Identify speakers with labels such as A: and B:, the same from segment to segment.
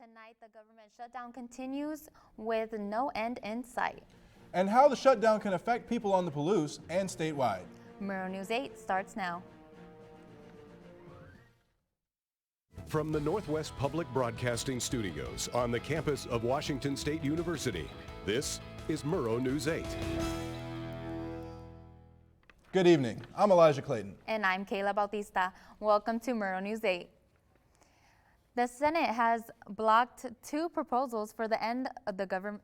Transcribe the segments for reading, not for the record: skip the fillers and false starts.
A: Tonight, the government shutdown continues with no end in sight.
B: And how the shutdown can affect people on the Palouse and statewide.
A: Murrow News 8 starts now.
C: From the Northwest Public Broadcasting Studios on the campus of Washington State University, this is Murrow News 8.
B: Good evening. I'm Elijah Clayton.
A: And I'm Kayla Bautista. Welcome to Murrow News 8. The Senate has blocked two proposals for the end of the government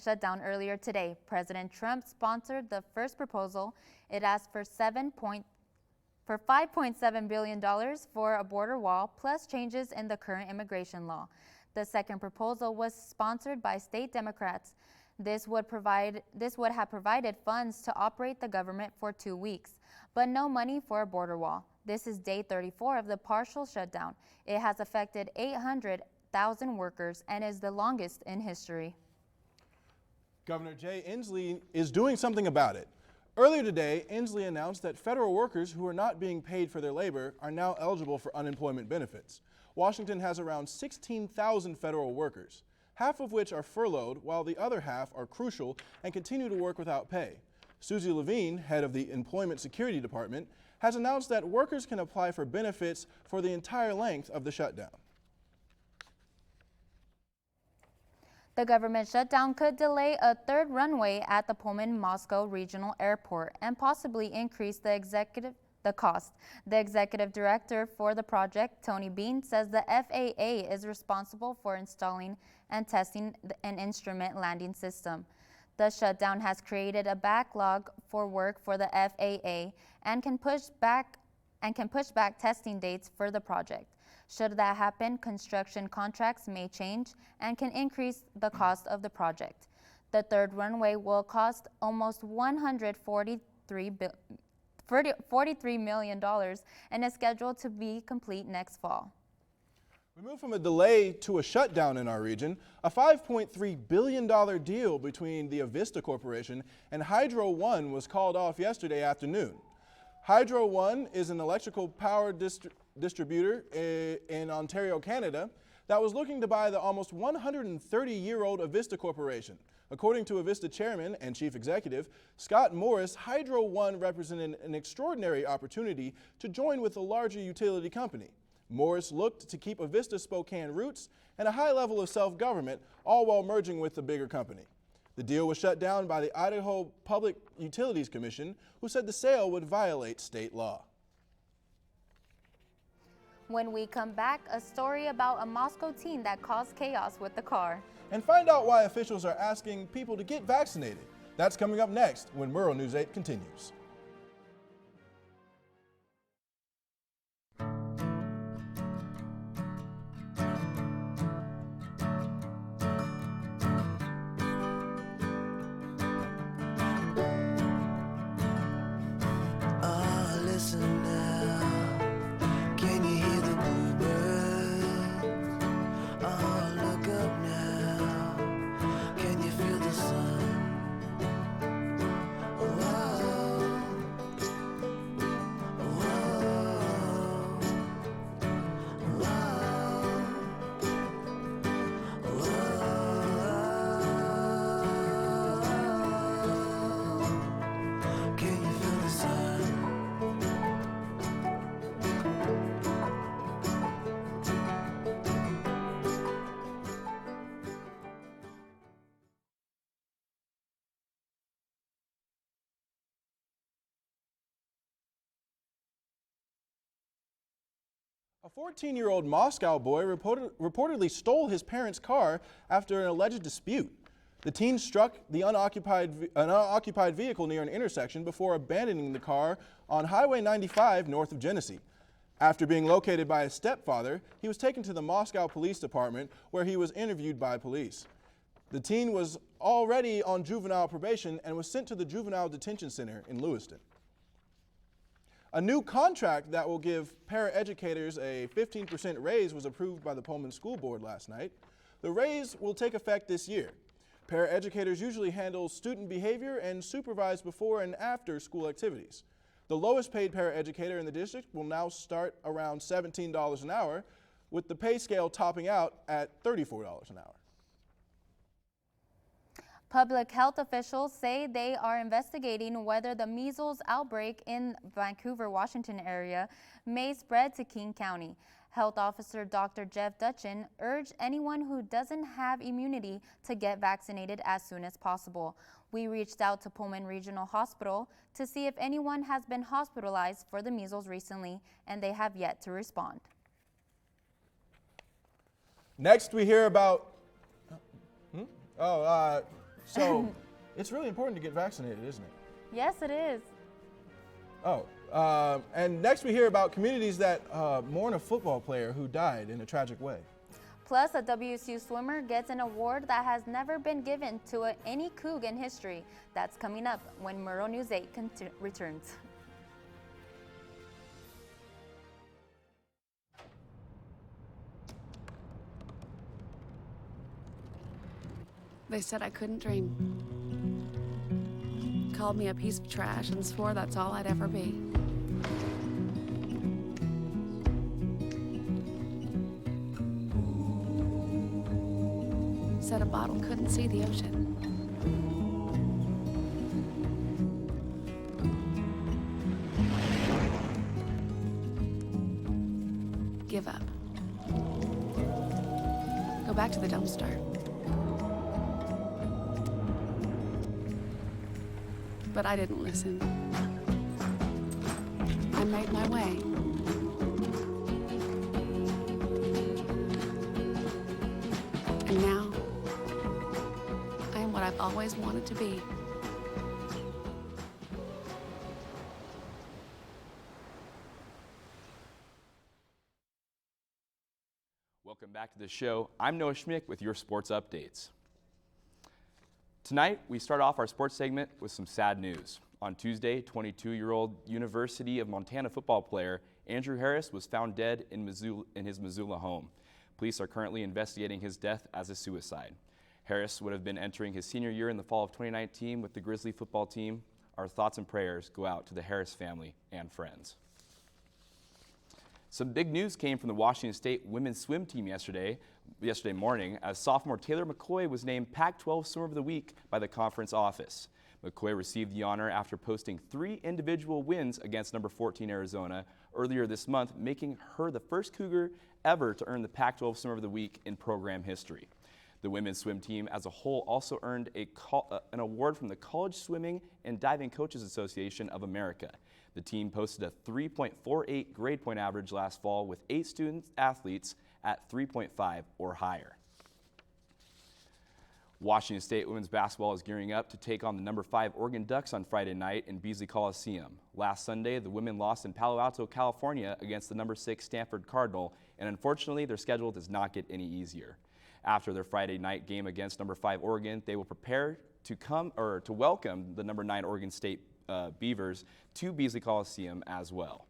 A: shutdown earlier today. President Trump sponsored the first proposal. It asked for $5.7 billion for a border wall, plus changes in the current immigration law. The second proposal was sponsored by state Democrats. This would have provided funds to operate the government for 2 weeks, but no money for a border wall. This is day 34 of the partial shutdown. It has affected 800,000 workers and is the longest in history.
B: Governor Jay Inslee is doing something about it. Earlier today, Inslee announced that federal workers who are not being paid for their labor are now eligible for unemployment benefits. Washington has around 16,000 federal workers, half of which are furloughed, while the other half are crucial and continue to work without pay. Susie Levine, head of the Employment Security Department, has announced that workers can apply for benefits for the entire length of the shutdown.
A: The government shutdown could delay a third runway at the Pullman-Moscow Regional Airport and possibly increase the cost. The executive director for the project, Tony Bean, says the FAA is responsible for installing and testing an instrument landing system. The shutdown has created a backlog for work for the FAA and can push back testing dates for the project. Should that happen, construction contracts may change and can increase the cost of the project. The third runway will cost almost $43 million and is scheduled to be complete next fall.
B: We move from a delay to a shutdown in our region. A $5.3 billion deal between the Avista Corporation and Hydro One was called off yesterday afternoon. Hydro One is an electrical power distributor in Ontario, Canada, that was looking to buy the almost 130-year-old Avista Corporation. According to Avista Chairman and Chief Executive Scott Morris, Hydro One represented an extraordinary opportunity to join with a larger utility company. Morris looked to keep Avista's Spokane roots and a high level of self-government, all while merging with the bigger company. The deal was shut down by the Idaho Public Utilities Commission, who said the sale would violate state law.
A: When we come back, a story about a Moscow teen that caused chaos with the car.
B: And find out why officials are asking people to get vaccinated. That's coming up next when Murrow News 8 continues. A 14-year-old Moscow boy reportedly stole his parents' car after an alleged dispute. The teen struck an unoccupied vehicle near an intersection before abandoning the car on Highway 95 north of Genesee. After being located by his stepfather, he was taken to the Moscow Police Department, where he was interviewed by police. The teen was already on juvenile probation and was sent to the Juvenile Detention Center in Lewiston. A new contract that will give paraeducators a 15% raise was approved by the Pullman School Board last night. The raise will take effect this year. Paraeducators usually handle student behavior and supervise before and after school activities. The lowest paid paraeducator in the district will now start around $17 an hour, with the pay scale topping out at $34 an hour.
A: Public health officials say they are investigating whether the measles outbreak in Vancouver, Washington area may spread to King County. Health Officer Dr. Jeff Dutchin urged anyone who doesn't have immunity to get vaccinated as soon as possible. We reached out to Pullman Regional Hospital to see if anyone has been hospitalized for the measles recently, and they have yet to respond.
B: Next, we hear about. So it's really important to get vaccinated, isn't it?
A: Yes, it is.
B: And next we hear about communities that mourn a football player who died in a tragic way.
A: Plus, a WSU swimmer gets an award that has never been given to any Coug in history. That's coming up when Murrow News 8 returns.
D: They said I couldn't dream. Called me a piece of trash and swore that's all I'd ever be. Said a bottle couldn't see the ocean. Give up. Go back to the dumpster. But I didn't listen. I made my way. And now, I am what I've always wanted to be.
E: Welcome back to the show. I'm Noah Schmick with your sports updates. Tonight, we start off our sports segment with some sad news. On Tuesday, 22-year-old University of Montana football player Andrew Harris was found dead in his Missoula home. Police are currently investigating his death as a suicide. Harris would have been entering his senior year in the fall of 2019 with the Grizzly football team. Our thoughts and prayers go out to the Harris family and friends. Some big news came from the Washington State women's swim team yesterday morning as sophomore Taylor McCoy was named Pac-12 Swimmer of the Week by the conference office. McCoy received the honor after posting 3 individual wins against number 14 Arizona earlier this month, making her the first Cougar ever to earn the Pac-12 Swimmer of the Week in program history. The women's swim team as a whole also earned an award from the College Swimming and Diving Coaches Association of America. The team posted a 3.48 grade point average last fall with 8 student athletes at 3.5 or higher. Washington State women's basketball is gearing up to take on the number 5 Oregon Ducks on Friday night in Beasley Coliseum. Last Sunday, the women lost in Palo Alto, California against the number 6 Stanford Cardinal, and unfortunately their schedule does not get any easier. After their Friday night game against number 5 Oregon, they will prepare to welcome the number 9 Oregon State Beavers to Beasley Coliseum as well.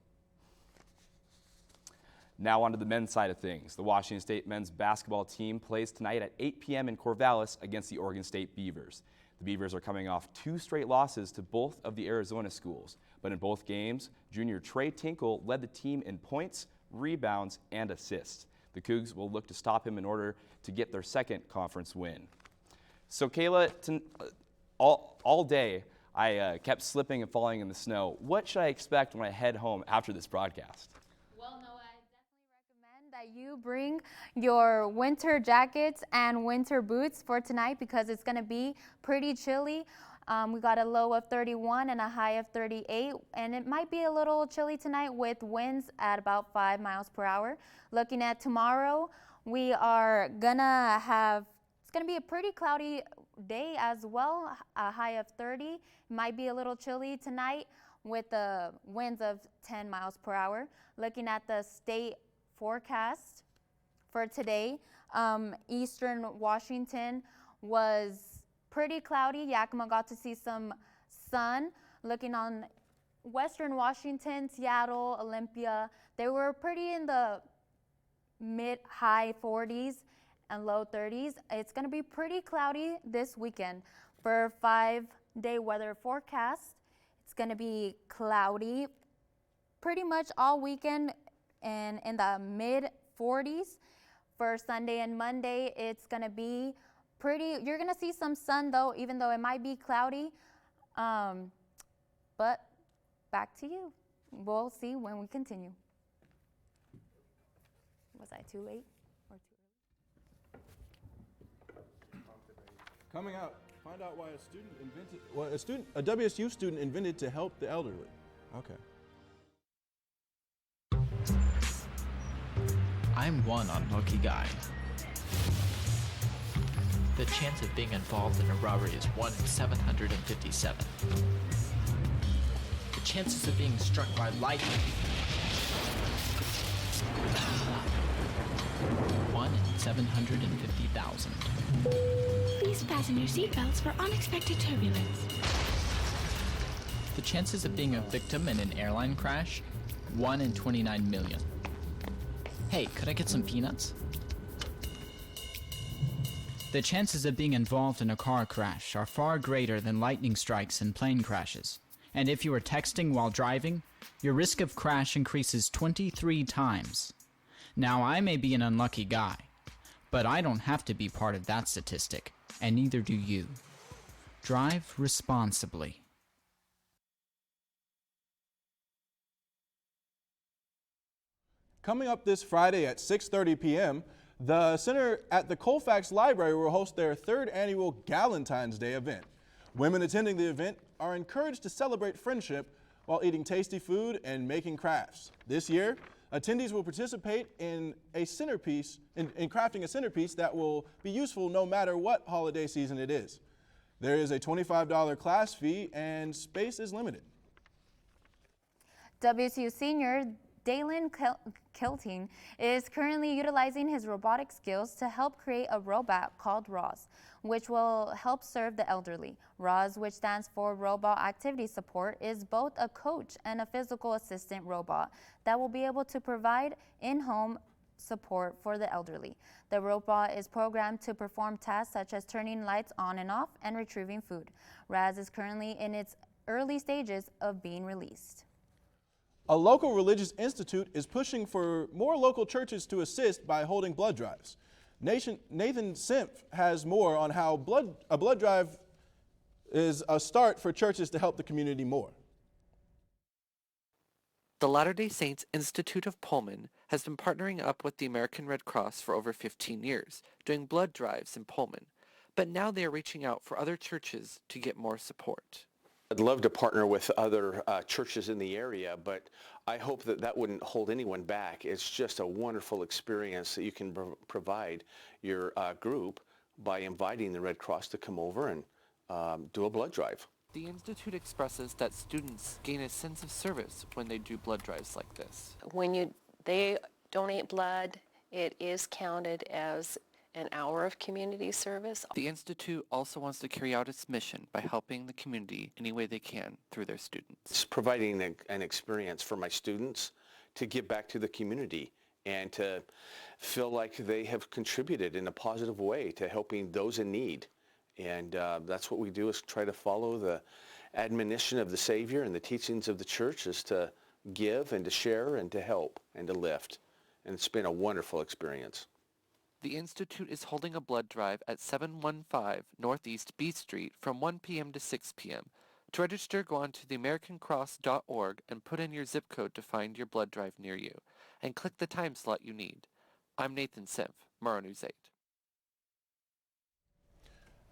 E: Now on to the men's side of things. The Washington State men's basketball team plays tonight at 8 p.m. in Corvallis against the Oregon State Beavers. The Beavers are coming off 2 straight losses to both of the Arizona schools, but in both games, junior Trey Tinkle led the team in points, rebounds, and assists. The Cougs will look to stop him in order to get their second conference win. So Kayla, all day, I kept slipping and falling in the snow. What should I expect when I head home after this broadcast? Well,
A: Noah, I definitely recommend that you bring your winter jackets and winter boots for tonight because it's going to be pretty chilly. We got a low of 31 and a high of 38, and it might be a little chilly tonight with winds at about 5 miles per hour. Looking at tomorrow, we are gonna have, it's gonna be a pretty cloudy day as well, a high of 30. Might be a little chilly tonight with the winds of 10 miles per hour. Looking at the state forecast for today, Eastern Washington was pretty cloudy. Yakima got to see some sun. Looking on Western Washington, Seattle, Olympia, they were pretty in the mid-high 40s and low 30s. It's going to be pretty cloudy this weekend. For 5-day weather forecast, it's going to be cloudy pretty much all weekend and in the mid 40s. For Sunday and Monday, it's going to be pretty. You're going to see some sun, though, even though it might be cloudy. But back to you. We'll see when we continue. Was I too late or too early?
B: Coming out, find out why a WSU student invented to help the elderly. Okay.
F: I'm one unlucky guy. The chance of being involved in a robbery is 1 in 757. The chances of being struck by lightning. 1 in 750,000.
G: Please fasten your seatbelts for unexpected turbulence.
F: The chances of being a victim in an airline crash? 1 in 29 million. Hey, could I get some peanuts? The chances of being involved in a car crash are far greater than lightning strikes and plane crashes. And if you are texting while driving, your risk of crash increases 23 times. Now, I may be an unlucky guy, but I don't have to be part of that statistic, and neither do you. Drive responsibly.
B: Coming up this Friday at 6:30 p.m., the Center at the Colfax Library will host their 3rd annual Galentine's Day event. Women attending the event are encouraged to celebrate friendship while eating tasty food and making crafts. This year, attendees will participate in a centerpiece, in crafting a centerpiece that will be useful no matter what holiday season it is. There is a $25 class fee and space is limited.
A: WSU senior Dalen Kelting is currently utilizing his robotic skills to help create a robot called Roz, which will help serve the elderly. Roz, which stands for Robot Activity Support, is both a coach and a physical assistant robot that will be able to provide in-home support for the elderly. The robot is programmed to perform tasks such as turning lights on and off and retrieving food. Roz is currently in its early stages of being released.
B: A local religious institute is pushing for more local churches to assist by holding blood drives. Nathan Simpf has more on how a blood drive is a start for churches to help the community more.
H: The Latter-day Saints Institute of Pullman has been partnering up with the American Red Cross for over 15 years, doing blood drives in Pullman. But now they are reaching out for other churches to get more support.
I: I'd love to partner with other churches in the area, but I hope that that wouldn't hold anyone back. It's just a wonderful experience that you can provide your group by inviting the Red Cross to come over and do a blood drive.
H: The Institute expresses that students gain a sense of service when they do blood drives like this.
J: When they donate blood, it is counted as an hour of community service.
H: The Institute also wants to carry out its mission by helping the community any way they can through their students.
I: It's providing an experience for my students to give back to the community and to feel like they have contributed in a positive way to helping those in need. And that's what we do, is try to follow the admonition of the Savior and the teachings of the church, is to give and to share and to help and to lift. And it's been a wonderful experience.
H: The Institute is holding a blood drive at 715 Northeast B Street from 1 p.m. to 6 p.m. To register, go on to theamericancross.org and put in your zip code to find your blood drive near you, and click the time slot you need. I'm Nathan Simpf, Murrow News 8.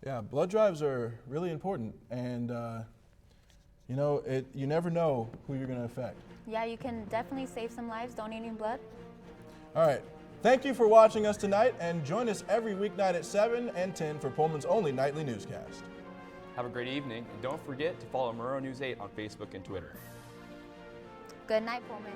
B: Yeah, blood drives are really important, and you never know who you're going to affect.
A: Yeah, you can definitely save some lives donating blood.
B: All right. Thank you for watching us tonight, and join us every weeknight at 7 and 10 for Pullman's only nightly newscast.
E: Have a great evening, and don't forget to follow Murrow News 8 on Facebook and Twitter.
A: Good night, Pullman.